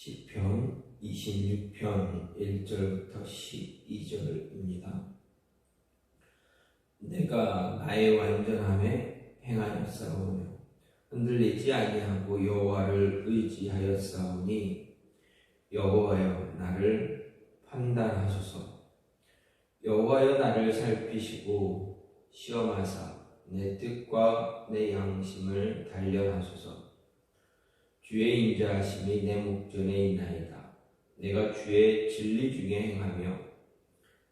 시편 26편 1절부터 12절입니다. 내가 나의 완전함에 행하였사오며 흔들리지 아니하고 여호와를 의지하였사오니 여호와여 나를 판단하소서. 여호와여 나를 살피시고 시험하사 내 뜻과 내 양심을 단련하소서. 주의 인자하심이 내 목전에 있나이다. 내가 주의 진리 중에 행하며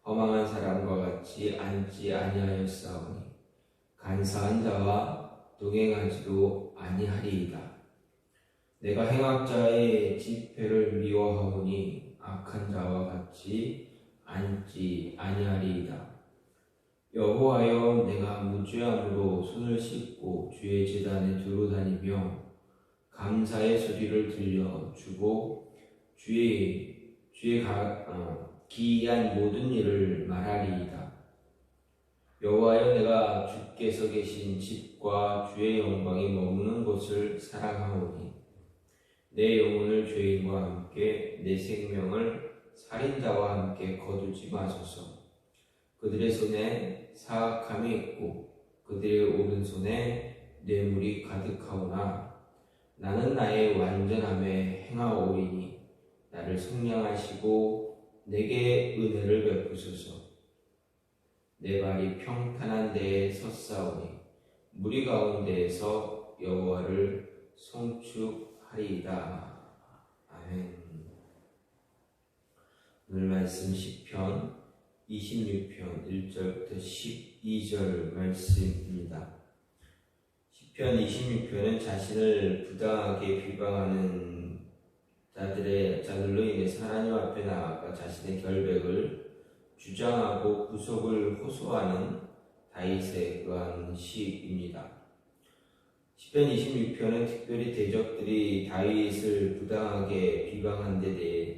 허망한 사람과 같이 앉지 아니하였사오니 간사한 자와 동행하지도 아니하리이다. 내가 행악자의 집회를 미워하오니 악한 자와 같이 앉지 아니하리이다. 여호와여 내가 무죄함으로 손을 씻고 주의 제단에 두루 다니며 감사의 소리를 들려주고 주의 기이한 모든 일을 말하리이다. 여호와여 내가 주께서 계신 집과 주의 영광이 머무는 곳을 사랑하오니 내 영혼을 죄인과 함께 내 생명을 살인자와 함께 거두지 마소서. 그들의 손에 사악함이 있고 그들의 오른손에 뇌물이 가득하오나 나는 나의 완전함에 행하오리니 나를 속량하시고 내게 은혜를 베푸소서. 내 발이 평탄한 데에 섰사오니 무리 가운데에서 여호와를 송축하리이다. 아멘. 오늘 말씀 시편 26편 1절부터 12절 말씀입니다. 시편 26편은 자신을 부당하게 비방하는 자들로 인해서 하나님 앞에 나아가 자신의 결백을 주장하고 구속을 호소하는 다윗의 그러한 시입니다. 시편 26편은 특별히 대적들이 다윗을 부당하게 비방한 데 대해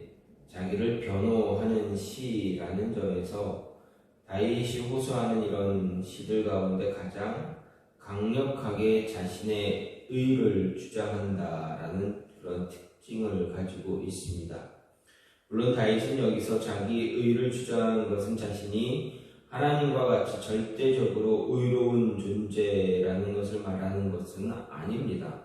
자기를 변호하는 시라는 점에서 다윗이 호소하는 이런 시들 가운데 가장 강력하게 자신의 의를 주장한다라는 그런 특징을 가지고 있습니다. 물론 다윗은 여기서 자기 의를 주장하는 것은 자신이 하나님과 같이 절대적으로 의로운 존재라는 것을 말하는 것은 아닙니다.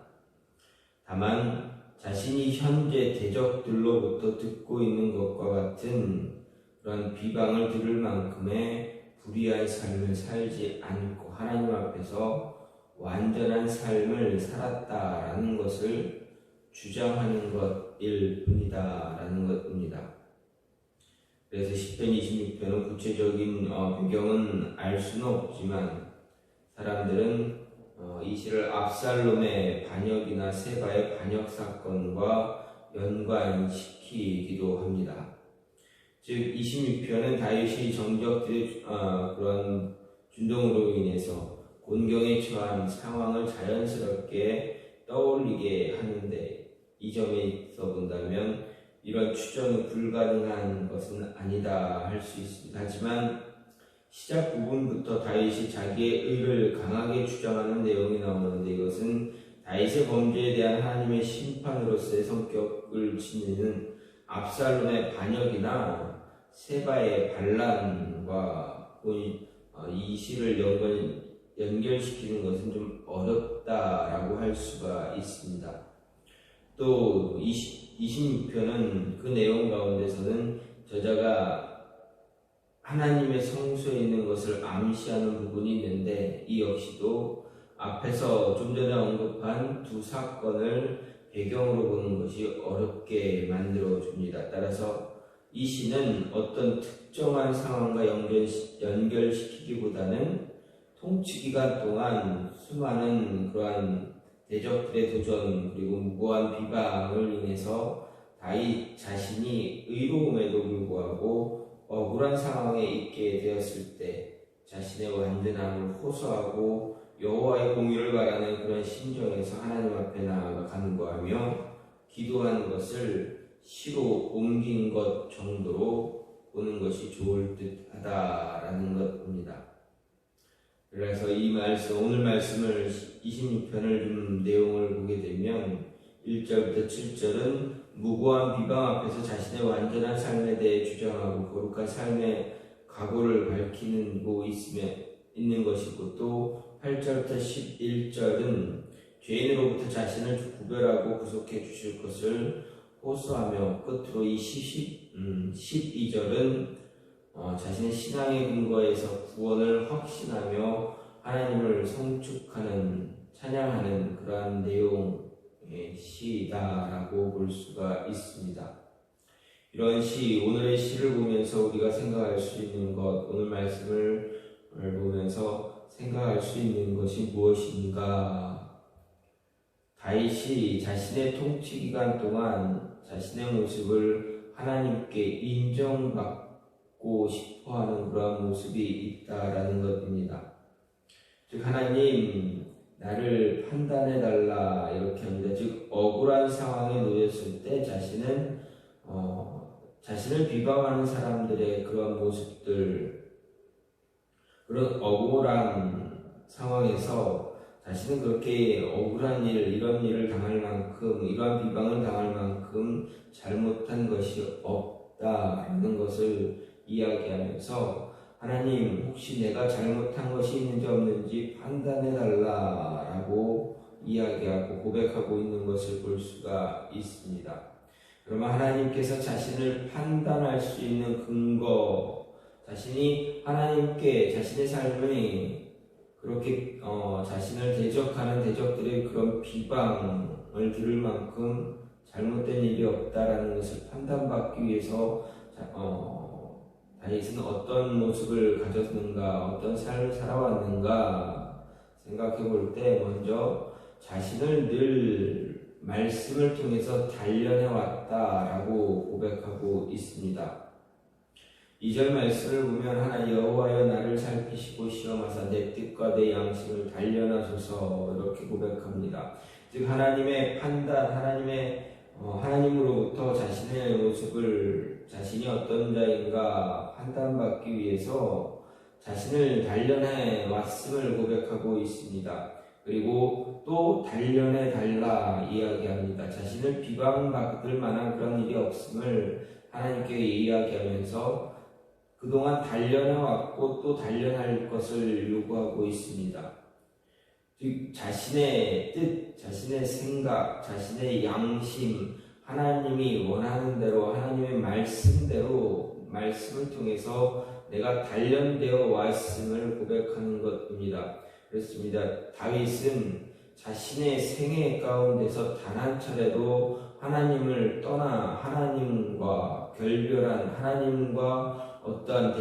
다만 자신이 현재 대적들로부터 듣고 있는 것과 같은 그런 비방을 들을 만큼의 불의한 삶을 살지 않고 하나님 앞에서 완전한 삶을 살았다라는 것을 주장하는 것일 뿐이다라는 것입니다. 그래서 시편 26편은 구체적인 배경은 알 수는 없지만 사람들은 이 시를 압살롬의 반역이나 세바의 반역 사건과 연관시키기도 합니다. 즉 26편은 다윗이 정적들의 그런 준동으로 인해서 곤경에 처한 상황을 자연스럽게 떠올리게 하는데 이 점에 있어 본다면 이런 추정이 불가능한 것은 아니다 할 수 있습니다. 하지만 시작 부분부터 다윗이 자기의 의를 강하게 주장하는 내용이 나오는데 이것은 다윗의 범죄에 대한 하나님의 심판으로서의 성격을 지니는 압살롬의 반역이나 세바의 반란과 이 시를 연결시키는 것은 좀 어렵다라고 할 수가 있습니다. 또 26편은 그 내용 가운데서는 저자가 하나님의 성소에 있는 것을 암시하는 부분이 있는데 이 역시도 앞에서 좀 전에 언급한 두 사건을 배경으로 보는 것이 어렵게 만들어줍니다. 따라서 이 시는 어떤 특정한 상황과 연결시키기보다는 통치기간 동안 수많은 그러한 대적들의 도전 그리고 무고한 비방을 인해서 다윗 자신이 의로움에도 불구하고 억울한 상황에 있게 되었을 때 자신의 완전함을 호소하고 여호와의 공의를 바라는 그런 심정에서 하나님 앞에 나아가 간구하며 기도하는 것을 시로 옮긴 것 정도로 보는 것이 좋을 듯하다라는 것입니다. 그래서 오늘 말씀을 26편을 좀 내용을 보게 되면 1절부터 7절은 무고한 비방 앞에서 자신의 완전한 삶에 대해 주장하고 거룩한 삶의 각오를 밝히고 있는 것이고, 또 8절부터 11절은 죄인으로부터 자신을 구별하고 구속해 주실 것을 호소하며, 끝으로 이 12절은 자신의 신앙의 근거에서 구원을 확신하며 하나님을 송축하는, 찬양하는 그러한 내용의 시다라고 볼 수가 있습니다. 이런 시, 오늘의 시를 보면서 우리가 생각할 수 있는 것, 오늘 말씀을 보면서 생각할 수 있는 것이 무엇인가? 다윗이 자신의 통치 기간 동안 자신의 모습을 하나님께 인정받고 싶어하는 그러한 모습이 있다라는 것입니다. 즉, 하나님 나를 판단해달라 이렇게 합니다. 즉, 억울한 상황에 놓였을 때 자신을 비방하는 사람들의 그런 모습들, 그런 억울한 상황에서 자신은 그렇게 억울한 일, 이런 일을 당할 만큼, 이러한 비방을 당할 만큼 잘못한 것이 없다라는 것을 이야기하면서, 하나님 혹시 내가 잘못한 것이 있는지 없는지 판단해달라라고 이야기하고 고백하고 있는 것을 볼 수가 있습니다. 그러면 하나님께서 자신을 판단할 수 있는 근거, 자신이 하나님께 자신의 삶이 그렇게 자신을 대적하는 대적들의 그런 비방을 들을 만큼 잘못된 일이 없다라는 것을 판단받기 위해서 다윗은 어떤 모습을 가졌는가, 어떤 삶을 살아왔는가 생각해 볼 때 먼저 자신을 늘 말씀을 통해서 단련해 왔다라고 고백하고 있습니다. 2절 말씀을 보면, 하나 여호와여 나를 살피시고 시험하사 내 뜻과 내 양심을 단련하소서 이렇게 고백합니다. 즉, 하나님의 판단, 하나님으로부터 자신의 모습을, 자신이 어떤 자인가 판단받기 위해서 자신을 단련해 왔음을 고백하고 있습니다. 그리고 또 단련해 달라 이야기합니다. 자신을 비방받을 만한 그런 일이 없음을 하나님께 이야기하면서 그동안 단련해 왔고 또 단련할 것을 요구하고 있습니다. 즉, 자신의 뜻, 자신의 생각, 자신의 양심, 하나님이 원하는 대로, 하나님의 말씀대로, 말씀을 통해서 내가 단련되어 왔음을 고백하는 것입니다. 그렇습니다. 다윗은 자신의 생애 가운데서 단 한 차례도 하나님을 떠나 하나님과 결별한, 하나님과 어떠한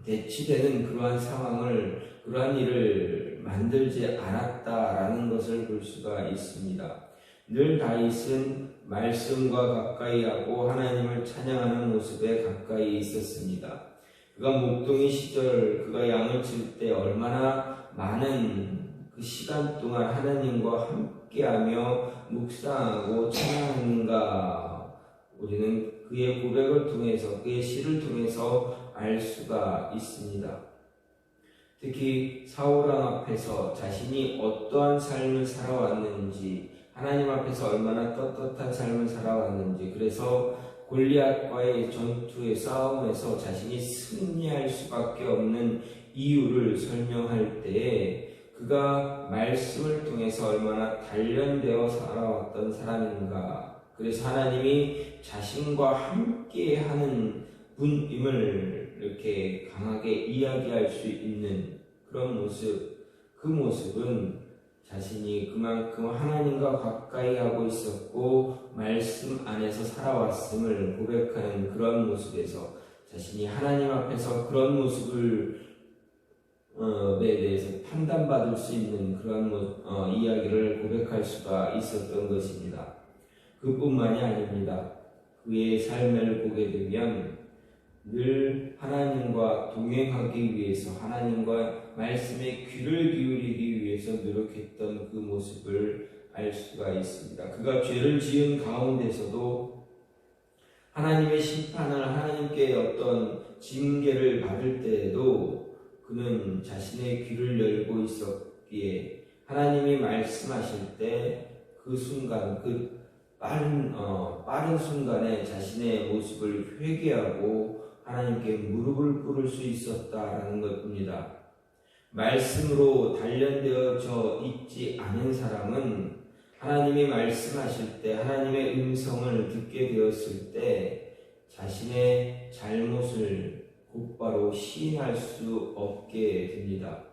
대치되는 그러한 상황을, 그러한 일을 만들지 않았다라는 것을 볼 수가 있습니다. 늘 다윗은 말씀과 가까이 하고 하나님을 찬양하는 모습에 가까이 있었습니다. 그가 목동의 시절, 그가 양을 칠 때 얼마나 많은 그 시간 동안 하나님과 함께하며 묵상하고 찬양하는가, 우리는 그의 고백을 통해서, 그의 시를 통해서 알 수가 있습니다. 특히 사울왕 앞에서 자신이 어떠한 삶을 살아왔는지, 하나님 앞에서 얼마나 떳떳한 삶을 살아왔는지, 그래서 골리앗과의 전투의 싸움에서 자신이 승리할 수밖에 없는 이유를 설명할 때에 그가 말씀을 통해서 얼마나 단련되어 살아왔던 사람인가, 그래서 하나님이 자신과 함께하는 분임을 이렇게 강하게 이야기할 수 있는 그런 모습, 그 모습은 자신이 그만큼 하나님과 가까이 하고 있었고 말씀 안에서 살아왔음을 고백하는 그런 모습에서, 자신이 하나님 앞에서 그런 모습을 대해서 판단받을 수 있는 그런 이야기를 고백할 수가 있었던 것입니다. 그뿐만이 아닙니다. 그의 삶을 보게 되면 늘 하나님과 동행하기 위해서, 하나님과 말씀에 귀를 기울이기 위해서 노력했던 그 모습을 알 수가 있습니다. 그가 죄를 지은 가운데서도 하나님의 심판을, 하나님께 어떤 징계를 받을 때에도 그는 자신의 귀를 열고 있었기에 하나님이 말씀하실 때 그 순간, 그 빠른 순간에 자신의 모습을 회개하고 하나님께 무릎을 꿇을 수 있었다라는 것입니다. 말씀으로 단련되어져 있지 않은 사람은 하나님이 말씀하실 때, 하나님의 음성을 듣게 되었을 때 자신의 잘못을 곧바로 시인할 수 없게 됩니다.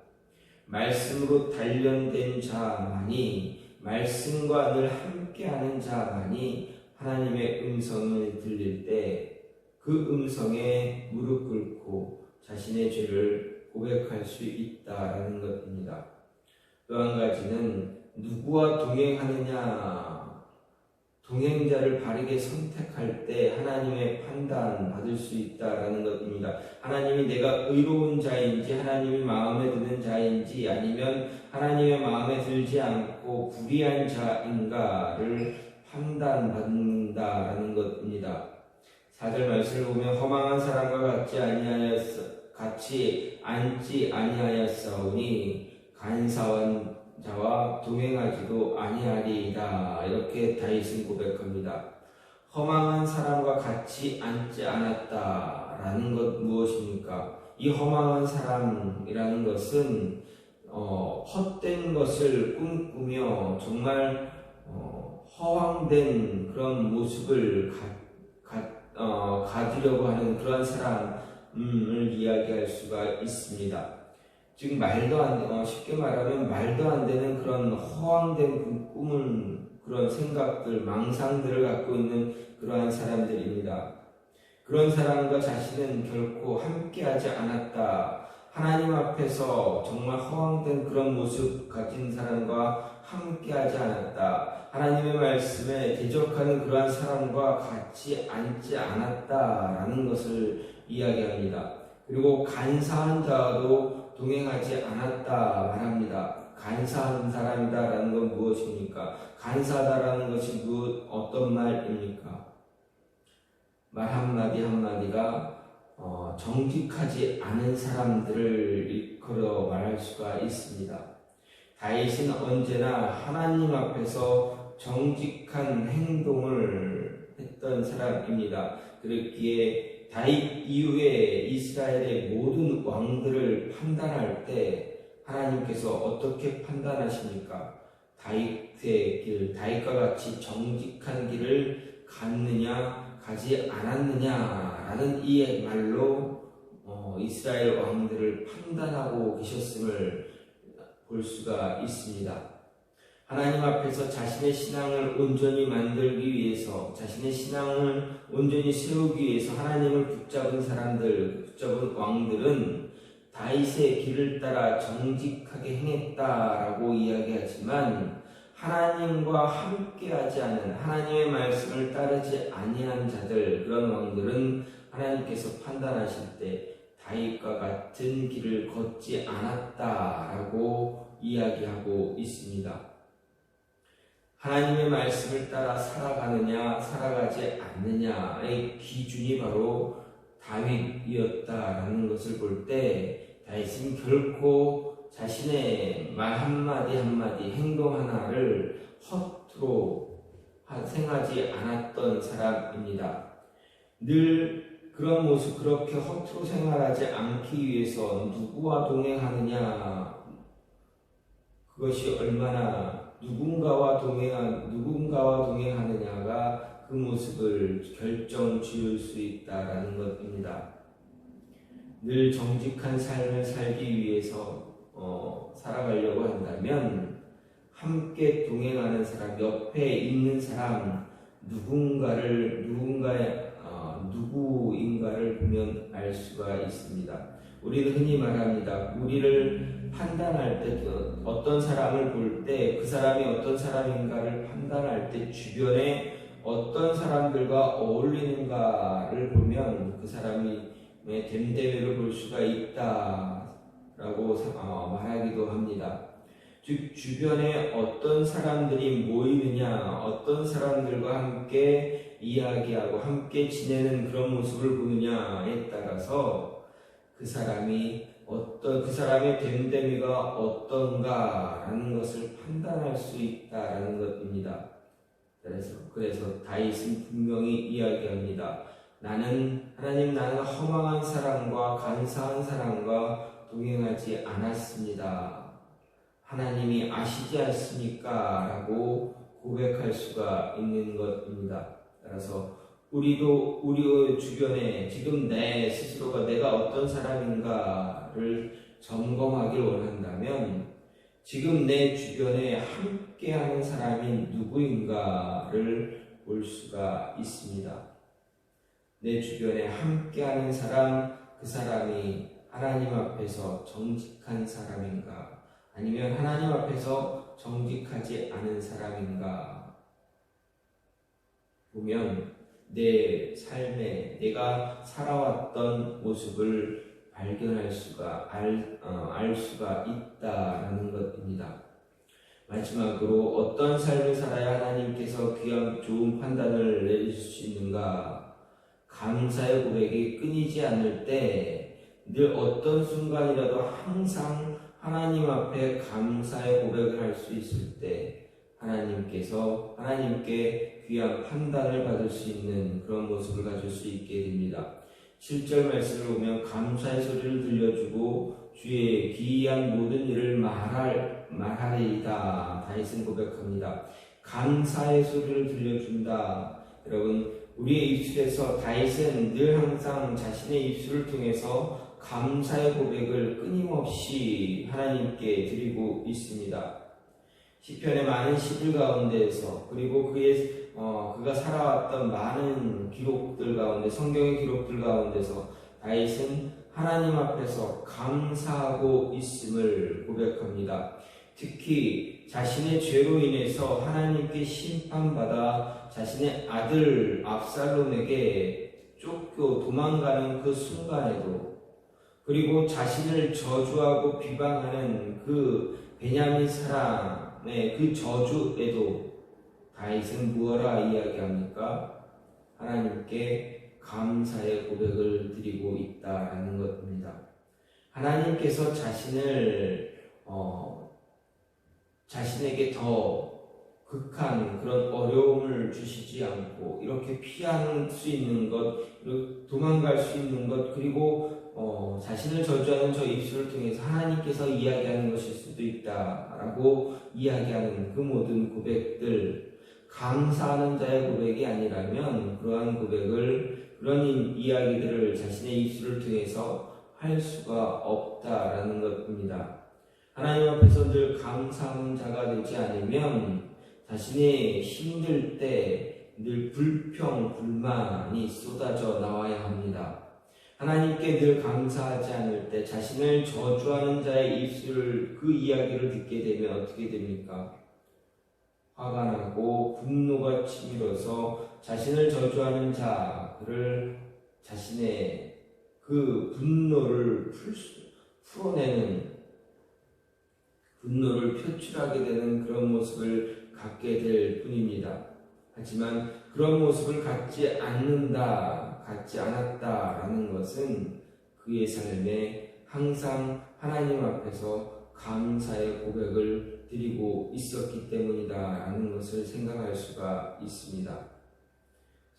말씀으로 단련된 자만이, 말씀과 늘 함께하는 자만이 하나님의 음성을 들릴 때 그 음성에 무릎 꿇고 자신의 죄를 고백할 수 있다라는 것입니다. 또 한 가지는 누구와 동행하느냐, 동행자를 바르게 선택할 때 하나님의 판단 받을 수 있다라는 것입니다. 하나님이 내가 의로운 자인지, 하나님이 마음에 드는 자인지, 아니면 하나님의 마음에 들지 않고 불의한 자인가를 판단받는다라는 것입니다. 4절 말씀을 보면 허망한 사람과 같이 앉지 아니하였사오니 간사한 자와 동행하지도 아니하리이다. 이렇게 다윗은 고백합니다. 허망한 사람과 같이 앉지 않았다라는 것 무엇입니까? 이 허망한 사람이라는 것은 헛된 것을 꿈꾸며 정말 허황된 그런 모습을 가지려고 하는 그런 사람을 이야기할 수가 있습니다. 즉 쉽게 말하면 말도 안 되는 그런 허황된 꿈을, 그런 생각들, 망상들을 갖고 있는 그러한 사람들입니다. 그런 사람과 자신은 결코 함께하지 않았다. 하나님 앞에서 정말 허황된 그런 모습 가진 사람과 함께하지 않았다. 하나님의 말씀에 대적하는 그러한 사람과 같이 앉지 않았다라는 것을 이야기합니다. 그리고 간사한 자도 동행하지 않았다 말합니다. 간사한 사람이다라는 건 무엇입니까? 간사하다라는 것이 어떤 말입니까? 말 한마디 한마디가 정직하지 않은 사람들을 일컬어 말할 수가 있습니다. 다윗은 언제나 하나님 앞에서 정직한 행동을 했던 사람입니다. 그렇기에 다윗 이후에 이스라엘의 모든 왕들을 판단할 때 하나님께서 어떻게 판단하십니까? 다윗의 길, 다윗과 같이 정직한 길을 갔느냐 가지 않았느냐라는 이 말로 이스라엘 왕들을 판단하고 계셨음을 볼 수가 있습니다. 하나님 앞에서 자신의 신앙을 온전히 만들기 위해서, 자신의 신앙을 온전히 세우기 위해서 하나님을 붙잡은 사람들, 붙잡은 왕들은 다윗의 길을 따라 정직하게 행했다라고 이야기하지만 하나님과 함께하지 않은, 하나님의 말씀을 따르지 아니한 자들, 그런 왕들은 하나님께서 판단하실 때 다윗과 같은 길을 걷지 않았다라고 이야기하고 있습니다. 하나님의 말씀을 따라 살아가느냐 살아가지 않느냐의 기준이 바로 다윗이었다라는 것을 볼 때 다윗은 결코 자신의 말 한마디 한마디, 행동 하나를 허투루 행하지 않았던 사람입니다. 늘 그런 모습, 그렇게 허투루 생활하지 않기 위해서 누구와 동행하느냐, 그것이 얼마나 누군가와 동행하느냐가 그 모습을 결정 지을 수 있다라는 것입니다. 늘 정직한 삶을 살기 위해서 살아가려고 한다면 함께 동행하는 사람, 옆에 있는 사람, 누구인가를 보면 알 수가 있습니다. 우리는 흔히 말합니다. 우리를 판단할 때, 어떤 사람을 볼 때 그 사람이 어떤 사람인가를 판단할 때 주변에 어떤 사람들과 어울리는가를 보면 그 사람의 됨됨이를 볼 수가 있다라고 말하기도 합니다. 즉 주변에 어떤 사람들이 모이느냐, 어떤 사람들과 함께 이야기하고 함께 지내는 그런 모습을 보느냐에 따라서 그 사람이 그 사람의 됨됨이가 어떤가라는 것을 판단할 수 있다라는 것입니다. 그래서 다윗은 분명히 이야기합니다. 하나님 나는 허망한 사람과 간사한 사람과 동행하지 않았습니다. 하나님이 아시지 않습니까? 라고 고백할 수가 있는 것입니다. 따라서 우리도 우리 주변에 지금 내 스스로가 내가 어떤 사람인가를 점검하길 원한다면 지금 내 주변에 함께하는 사람이 누구인가를 볼 수가 있습니다. 내 주변에 함께하는 사람, 그 사람이 하나님 앞에서 정직한 사람인가? 아니면 하나님 앞에서 정직하지 않은 사람인가? 보면 내 삶에 내가 살아왔던 모습을 발견할 수가 알 수가 있다라는 것입니다. 마지막으로 어떤 삶을 살아야 하나님께서 귀한 좋은 판단을 내리실 수 있는가? 감사의 고백이 끊이지 않을 때 늘 어떤 순간이라도 항상 하나님 앞에 감사의 고백을 할 수 있을 때 하나님께 귀한 판단을 받을 수 있는 그런 모습을 가질 수 있게 됩니다. 7절 말씀을 보면 감사의 소리를 들려주고 주의 기이한 모든 일을 말하리이다. 다윗은 고백합니다. 감사의 소리를 들려준다. 여러분, 우리의 입술에서 다윗은 늘 항상 자신의 입술을 통해서 감사의 고백을 끊임없이 하나님께 드리고 있습니다. 시편의 많은 시들 가운데에서 그리고 그가 살아왔던 많은 기록들 가운데 성경의 기록들 가운데서 다윗은 하나님 앞에서 감사하고 있음을 고백합니다. 특히 자신의 죄로 인해서 하나님께 심판받아 자신의 아들 압살롬에게 쫓겨 도망가는 그 순간에도 그리고 자신을 저주하고 비방하는 그 베냐민 사람의 그 저주에도 다윗은 무엇라 이야기합니까? 하나님께 감사의 고백을 드리고 있다라는 것입니다. 하나님께서 자신에게 더 극한 그런 어려움을 주시지 않고 이렇게 피할 수 있는 것, 도망갈 수 있는 것, 그리고 자신을 저주하는 저 입술을 통해서 하나님께서 이야기하는 것일 수도 있다라고 이야기하는 그 모든 고백들, 감사하는 자의 고백이 아니라면 그런 이야기들을 자신의 입술을 통해서 할 수가 없다라는 것입니다. 하나님 앞에서 늘 감사하는 자가 되지 않으면 자신이 힘들 때 늘 불평, 불만이 쏟아져 나와야 합니다. 하나님께 늘 감사하지 않을 때 자신을 저주하는 자의 입술을 그 이야기를 듣게 되면 어떻게 됩니까? 화가 나고 분노가 치밀어서 자신을 저주하는 자를 자신의 그 분노를 풀어내는 분노를 표출하게 되는 그런 모습을 갖게 될 뿐입니다. 하지만 그런 모습을 갖지 않았다라는 것은 그의 삶에 항상 하나님 앞에서 감사의 고백을 드리고 있었기 때문이다라는 것을 생각할 수가 있습니다.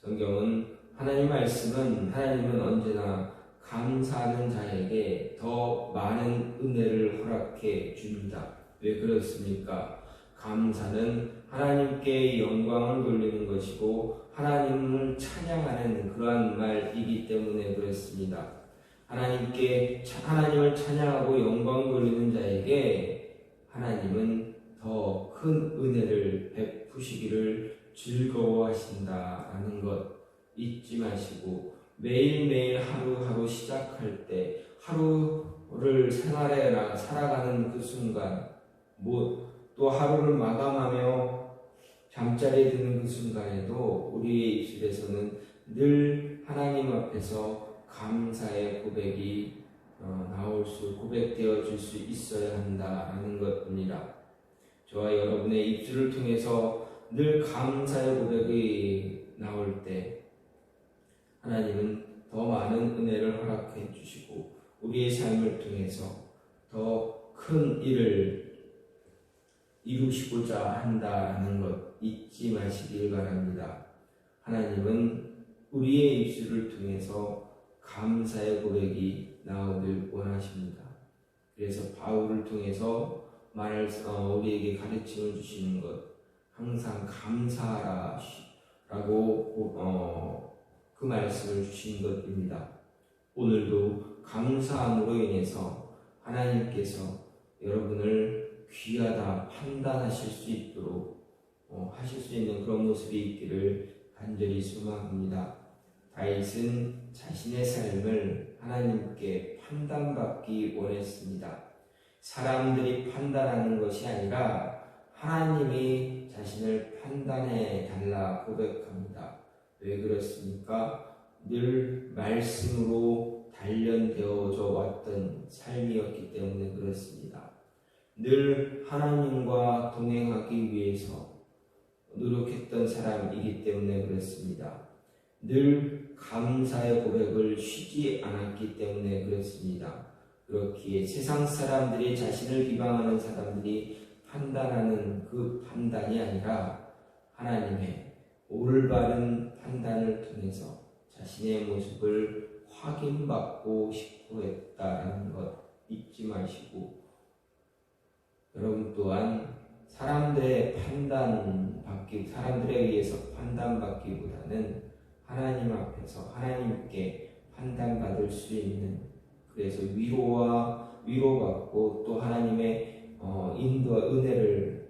성경은 하나님은 언제나 감사하는 자에게 더 많은 은혜를 허락해 줍니다. 왜 그렇습니까? 감사는 하나님께 영광을 돌리는 것이고 하나님을 찬양하는 그러한 말이기 때문에 그렇습니다. 하나님을 찬양하고 영광을 돌리는 자에게 하나님은 더 큰 은혜를 베푸시기를 즐거워하신다라는 것 잊지 마시고 매일매일 하루하루 시작할 때 하루를 살아가는 그 순간 또 하루를 마감하며 잠자리에 드는 그 순간에도 우리의 입술에서는 늘 하나님 앞에서 감사의 고백이 고백되어질 수 있어야 한다는 것입니다. 저와 여러분의 입술을 통해서 늘 감사의 고백이 나올 때 하나님은 더 많은 은혜를 허락해 주시고 우리의 삶을 통해서 더 큰 일을 이루시고자 한다는 것 잊지 마시길 바랍니다. 하나님은 우리의 입술을 통해서 감사의 고백이 나오길 원하십니다. 그래서 바울을 통해서 우리에게 가르침을 주시는 것, 항상 감사하라 라고 그 말씀을 주신 것입니다. 오늘도 감사함으로 인해서 하나님께서 여러분을 귀하다 판단하실 수 있도록 하실 수 있는 그런 모습이 있기를 간절히 소망합니다. 다윗은 자신의 삶을 하나님께 판단받기 원했습니다. 사람들이 판단하는 것이 아니라 하나님이 자신을 판단해 달라 고백합니다. 왜 그렇습니까? 늘 말씀으로 단련되어져 왔던 삶이었기 때문에 그렇습니다. 늘 하나님과 동행하기 위해서 노력했던 사람이기 때문에 그렇습니다. 늘 감사의 고백을 쉬지 않았기 때문에 그렇습니다. 그렇기에 세상 사람들이 자신을 비방하는 사람들이 판단하는 그 판단이 아니라 하나님의 올바른 판단을 통해서 자신의 모습을 확인받고 싶어 했다는 것 잊지 마시고, 여러분 또한 사람들에 의해서 판단받기보다는 하나님 앞에서 하나님께 판단받을 수 있는, 그래서 위로받고 또 하나님의 인도와 은혜를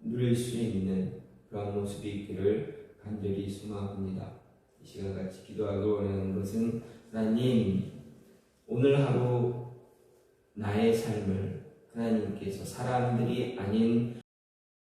누릴 수 있는 그런 모습이 있기를 간절히 소망합니다. 이 시간 같이 기도하고 원하는 것은, 하나님, 오늘 하루 나의 삶을 하나님께서 사람들이 아닌